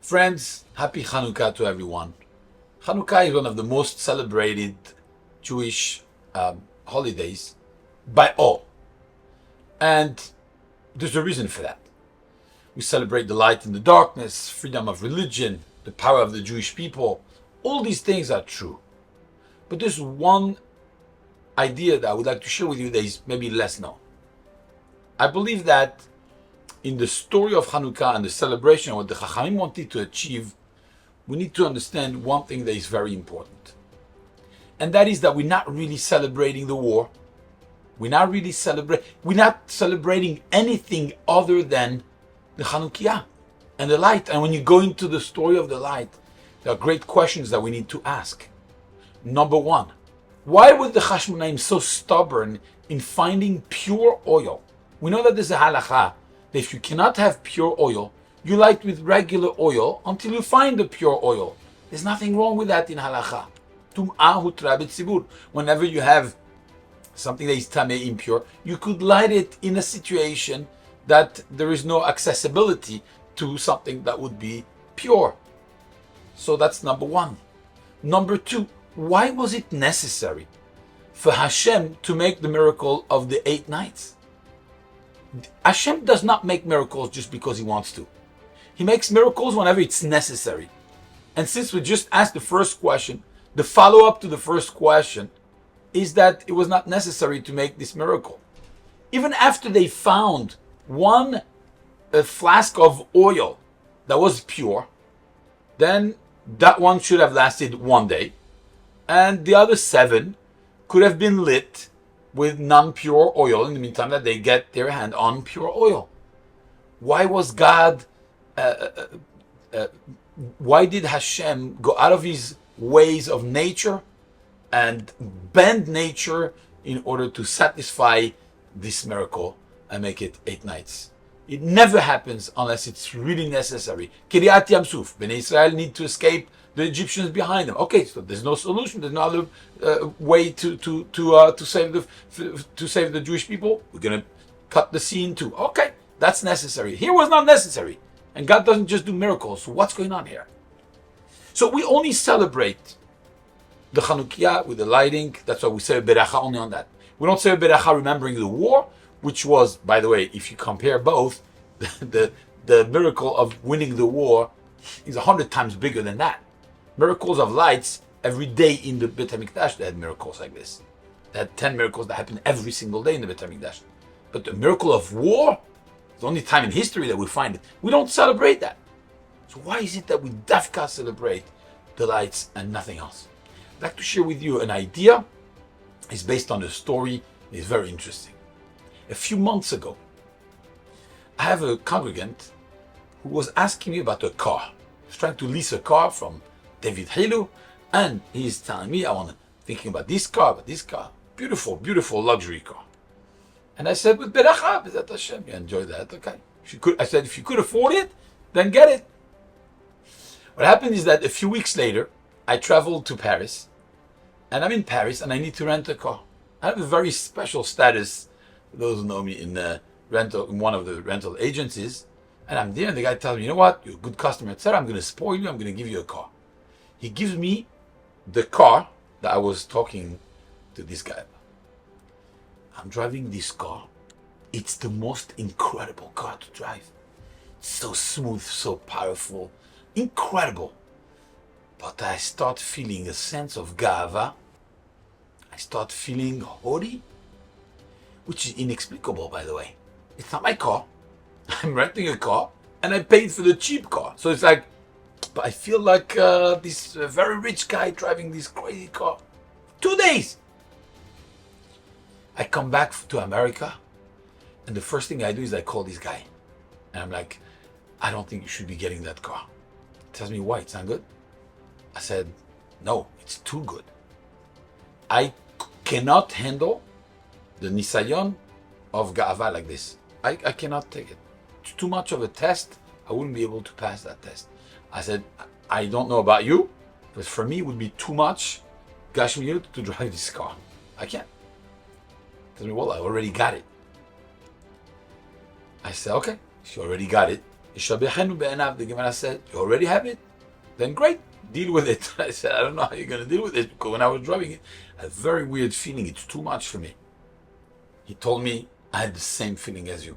Friends, happy Hanukkah to everyone. Hanukkah is one of the most celebrated Jewish holidays by all. And there's a reason for that. We celebrate the light in the darkness, freedom of religion, the power of the Jewish people. All these things are true. But there's one idea that I would like to share with you that is maybe less known. I believe that in the story of Hanukkah and the celebration of what the Chachamim wanted to achieve, we need to understand one thing that is very important. And that is that we're not really celebrating the war. We're not celebrating anything other than the Hanukkah and the light. And when you go into the story of the light, there are great questions that we need to ask. Number one, why was the Hashmonaim so stubborn in finding pure oil? We know that there's a halakha that if you cannot have pure oil, you light with regular oil until you find the pure oil. There's nothing wrong with that in halakha. Whenever you have something that is tameh, impure, you could light it in a situation that there is no accessibility to something that would be pure. So that's number one. Number two, why was it necessary for Hashem to make the miracle of the 8 nights? Hashem does not make miracles just because he wants to. He makes miracles whenever it's necessary. And since we just asked the first question, the follow-up to the first question is that it was not necessary to make this miracle. Even after they found a flask of oil that was pure, then that one should have lasted 1 day, and the other 7 could have been lit with non-pure oil in the meantime that they get their hand on pure oil. Why was God, why did Hashem go out of his ways of nature and bend nature in order to satisfy this miracle and make it 8 nights? It never happens unless it's really necessary. Kiryat Yamsuf, Bnei Israel need to escape the Egyptians behind them. Okay, so there's no solution. There's no other way to save the Jewish people. We're going to cut the sea in two. Okay, that's necessary. Here was not necessary, and God doesn't just do miracles. So what's going on here? So we only celebrate the Chanukiah with the lighting. That's why we say beracha only on that. We don't say beracha remembering the war, which was, by the way, if you compare both, the miracle of winning the war is 100 times bigger than that. Miracles of lights, every day in the Beit HaMikdash, they had miracles like this. They had 10 miracles that happened every single day in the Beit HaMikdash. But the miracle of war, the only time in history that we find it, we don't celebrate that. So why is it that we dafka celebrate the lights and nothing else? I'd like to share with you an idea. It's based on a story. It's very interesting. A few months ago, I have a congregant who was asking me about a car. He was trying to lease a car from David Hilu, and he's telling me, thinking about this car, beautiful, beautiful luxury car. And I said, with beracha, b'ezrat Hashem, you enjoy that, okay? I said, if you could afford it, then get it. What happened is that a few weeks later, I traveled to Paris, and I'm in Paris, and I need to rent a car. I have a very special status, for those who know me, in one of the rental agencies, and I'm there, and the guy tells me, you know what, you're a good customer, etc. I'm going to spoil you, I'm going to give you a car. He gives me the car that I was talking to this guy about. I'm driving this car. It's the most incredible car to drive. It's so smooth, so powerful, incredible. But I start feeling a sense of gava. I start feeling haughty, which is inexplicable, by the way. It's not my car. I'm renting a car, and I paid for the cheap car. So it's like, but I feel like this very rich guy driving this crazy car. 2 days. I come back to America, and the first thing I do is I call this guy. And I'm like, I don't think you should be getting that car. He tells me, why? It's not good? I said, no, it's too good. I cannot handle the nisayon of ga'ava like this. I cannot take it. It's too much of a test. I wouldn't be able to pass that test. I said, I don't know about you, but for me it would be too much gashmiyut to drive this car. I can't. He tells me, well, I already got it. I said, okay, if you already got it, The Gemara said, you already have it? Then great, deal with it. I said, I don't know how you're going to deal with it, because when I was driving it, I had a very weird feeling. It's too much for me. He told me, I had the same feeling as you.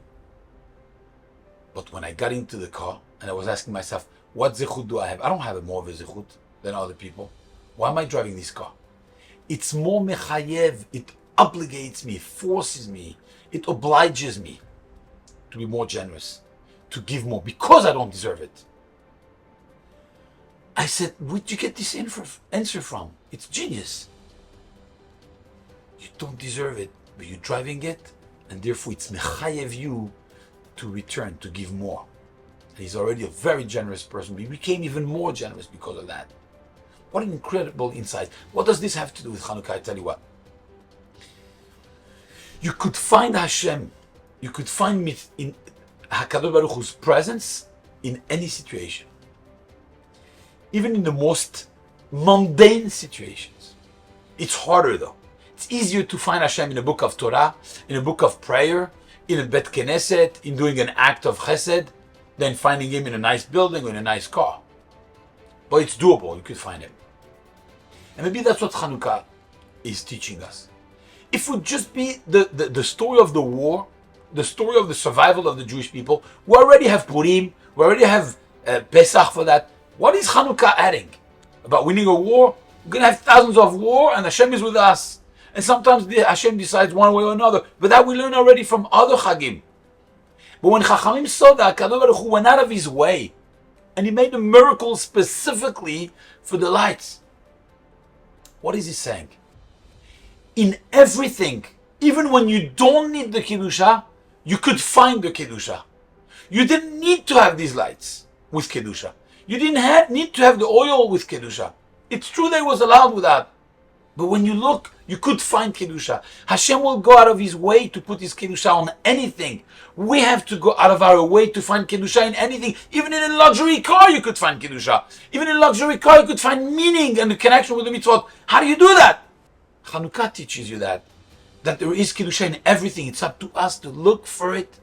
But when I got into the car and I was asking myself, what zichut do I have? I don't have more of a zichut than other people. Why am I driving this car? It's more mechayev. It obligates me, forces me, it obliges me to be more generous, to give more, because I don't deserve it. I said, where'd you get this answer from? It's genius. You don't deserve it, but you're driving it, and therefore it's mechayev you to return, to give more. And he's already a very generous person. We became even more generous because of that. What an incredible insight. What does this have to do with Hanukkah? I tell you what. You could find Hashem, you could find me in HaKadosh Baruch Hu's presence in any situation. Even in the most mundane situations. It's harder though. It's easier to find Hashem in a book of Torah, in a book of prayer, in a Bet Knesset, in doing an act of chesed, than finding him in a nice building or in a nice car. But it's doable, you could find him. And maybe that's what Hanukkah is teaching us. If it would just be the story of the war, the story of the survival of the Jewish people, we already have Purim, we already have Pesach for that. What is Hanukkah adding? About winning a war? We're going to have thousands of war and Hashem is with us. And sometimes Hashem decides one way or another. But that we learn already from other Chagim. But when Chachamim saw that, HaKadosh Baruch Hu went out of his way and he made a miracle specifically for the lights. What is he saying? In everything, even when you don't need the Kedusha, you could find the Kedusha. You didn't need to have these lights with Kedusha. You didn't need to have the oil with Kedusha. It's true that it was allowed without. But when you look, you could find Kedusha. Hashem will go out of his way to put his Kedusha on anything. We have to go out of our way to find Kedusha in anything. Even in a luxury car, you could find Kedusha. Even in a luxury car, you could find meaning and the connection with the mitzvot. How do you do that? Hanukkah teaches you that there is Kedusha in everything. It's up to us to look for it.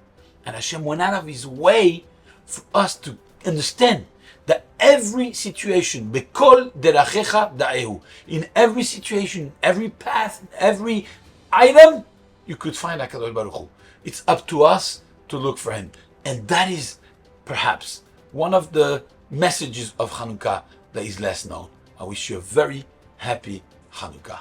And Hashem went out of his way for us to understand that every situation, bekol derachecha da'ehu, in every situation, every path, every item, you could find HaKadosh Baruch Hu. It's up to us to look for him. And that is perhaps one of the messages of Hanukkah that is less known. I wish you a very happy Hanukkah.